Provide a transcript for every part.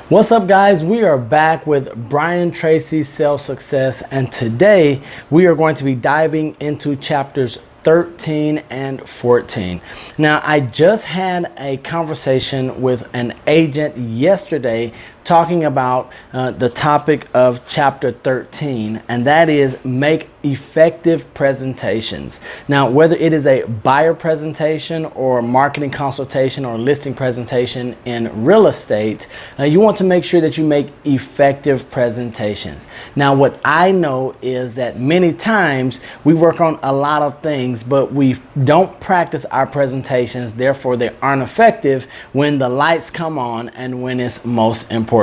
What's up, guys? We are back with Brian Tracy's Sales Success, and today we are going to be diving into chapters 13 and 14. Now, I just had a conversation with an agent yesterday talking about the topic of chapter 13, and that is make effective presentations. Now, whether it is a buyer presentation or marketing consultation or listing presentation in real estate, you want to make sure that you make effective presentations. Now, what I know is that many times we work on a lot of things, but we don't practice our presentations. Therefore, they aren't effective when the lights come on and when it's most important.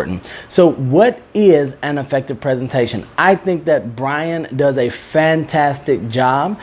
So what is an effective presentation? I think that Brian does a fantastic job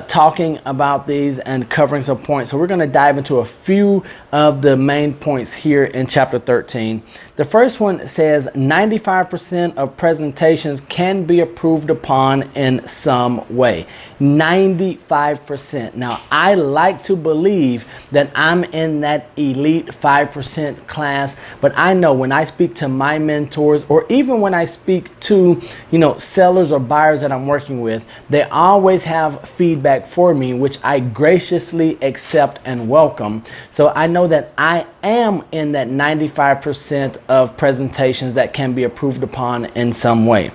talking about these and covering some points. So we're going to dive into a few of the main points here in chapter 13. The first one says 95% of presentations can be improved upon in some way. 95%. Now, I like to believe that I'm in that elite 5% class, but I know when I speak to my mentors, or even when I speak to, sellers or buyers that I'm working with, they always have feedback for me, which I graciously accept and welcome. So I know that I am in that 95% of presentations that can be improved upon in some way.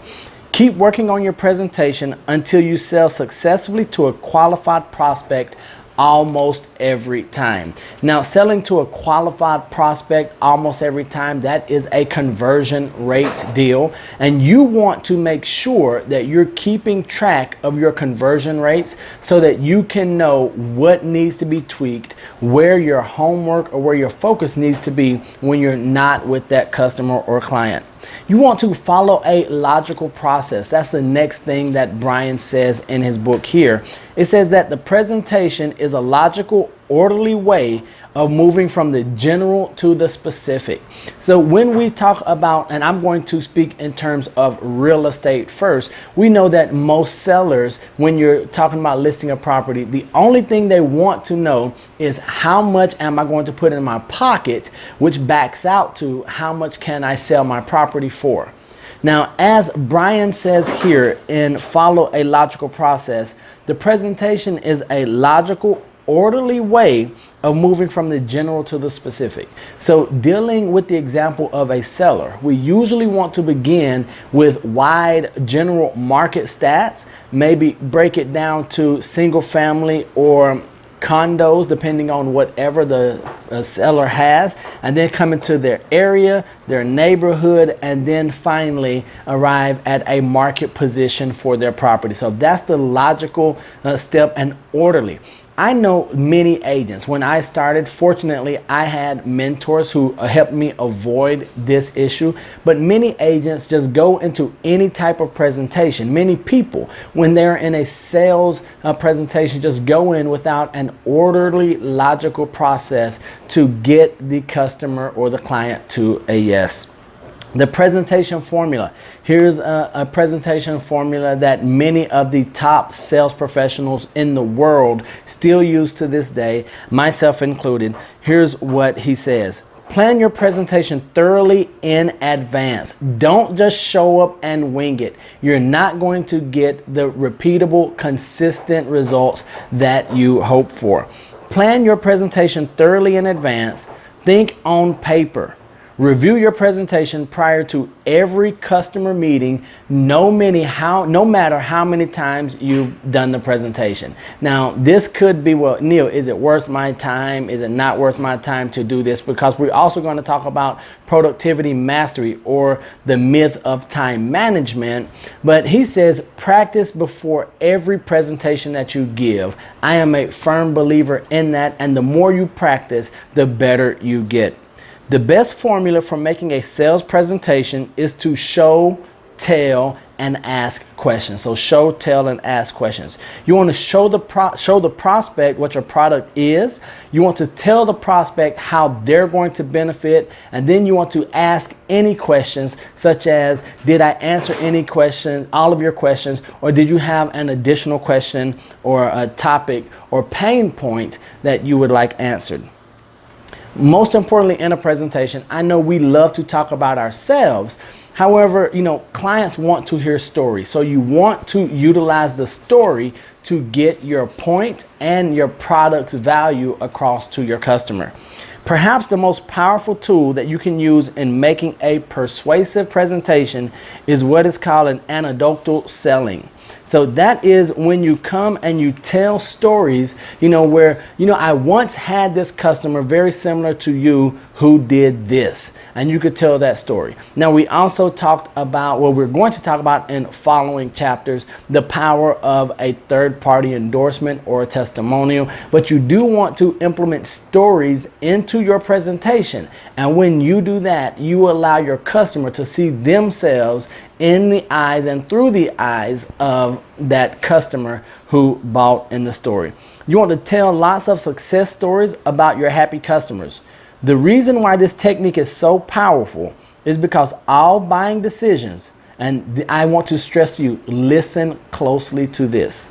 Keep working on your presentation until you sell successfully to a qualified prospect almost every time. Now, selling to a qualified prospect almost every time, that is a conversion rate deal, and you want to make sure that you're keeping track of your conversion rates so that you can know what needs to be tweaked, where your homework or where your focus needs to be when you're not with that customer or client. You want to follow a logical process. That's the next thing that Brian says in his book here. It says that the presentation is a logical, orderly way of moving from the general to the specific. So when we talk about, and I'm going to speak in terms of real estate first, we know that most sellers, when you're talking about listing a property, the only thing they want to know is how much am I going to put in my pocket, which backs out to how much can I sell my property for. Now, as Brian says here in Follow a Logical Process, the presentation is a logical, orderly way of moving from the general to the specific. So dealing with the example of a seller, we usually want to begin with wide general market stats, maybe break it down to single family or condos, depending on whatever the seller has, and then come into their area, their neighborhood, and then finally arrive at a market position for their property. So that's the logical step and orderly. I know many agents. When I started, fortunately, I had mentors who helped me avoid this issue, but many agents just go into any type of presentation. Many people, when they're in a sales presentation, just go in without an orderly, logical process to get the customer or the client to a yes. The presentation formula. Here's a presentation formula that many of the top sales professionals in the world still use to this day, myself included. Here's what he says. Plan your presentation thoroughly in advance. Don't just show up and wing it. You're not going to get the repeatable, consistent results that you hope for. Plan your presentation thoroughly in advance. Think on paper. Review your presentation prior to every customer meeting, no matter how many times you've done the presentation. Now, this could be, well, Neil, is it worth my time? Is it not worth my time to do this? Because we're also going to talk about productivity mastery, or the myth of time management. But he says practice before every presentation that you give. I am a firm believer in that, and the more you practice, the better you get. The best formula for making a sales presentation is to show, tell, and ask questions. So show, tell, and ask questions. You want to show the prospect what your product is. You want to tell the prospect how they're going to benefit, and then you want to ask any questions, such as, did I answer any questions, all of your questions, or did you have an additional question or a topic or pain point that you would like answered? Most importantly, in a presentation, I know we love to talk about ourselves. However, clients want to hear stories. So you want to utilize the story to get your point and your product's value across to your customer. Perhaps the most powerful tool that you can use in making a persuasive presentation is what is called an anecdotal selling. So that is when you come and you tell stories, where, I once had this customer very similar to you who did this. And you could tell that story. Now, we also talked about, we're going to talk about in following chapters, the power of a third-party endorsement or a testimonial. But you do want to implement stories into your presentation. And when you do that, you allow your customer to see themselves in the eyes and through the eyes of that customer who bought in the story. You want to tell lots of success stories about your happy customers. The reason why this technique is so powerful is because all buying decisions, and I want to stress to you, listen closely to this.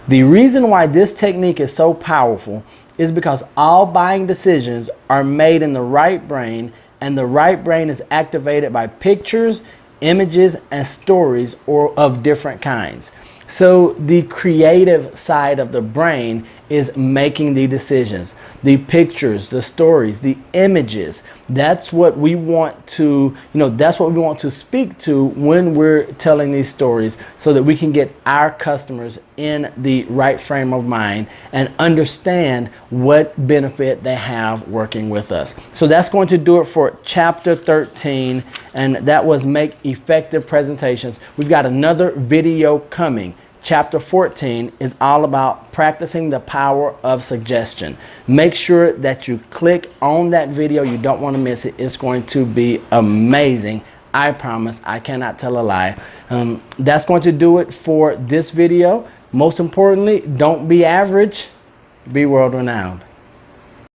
The reason why this technique is so powerful is because all buying decisions are made in the right brain, and the right brain is activated by pictures, images, and stories or of different kinds. So the creative side of the brain is making the decisions, the pictures, the stories, the images. That's what we want to, that's what we want to speak to when we're telling these stories, so that we can get our customers in the right frame of mind and understand what benefit they have working with us. So that's going to do it for chapter 13, and that was make effective presentations. We've got another video coming. Chapter 14 is all about practicing the power of suggestion. Make sure that you click on that video. You don't want to miss it. It's going to be amazing. I promise. I cannot tell a lie. That's going to do it for this video. Most importantly, don't be average. Be world renowned.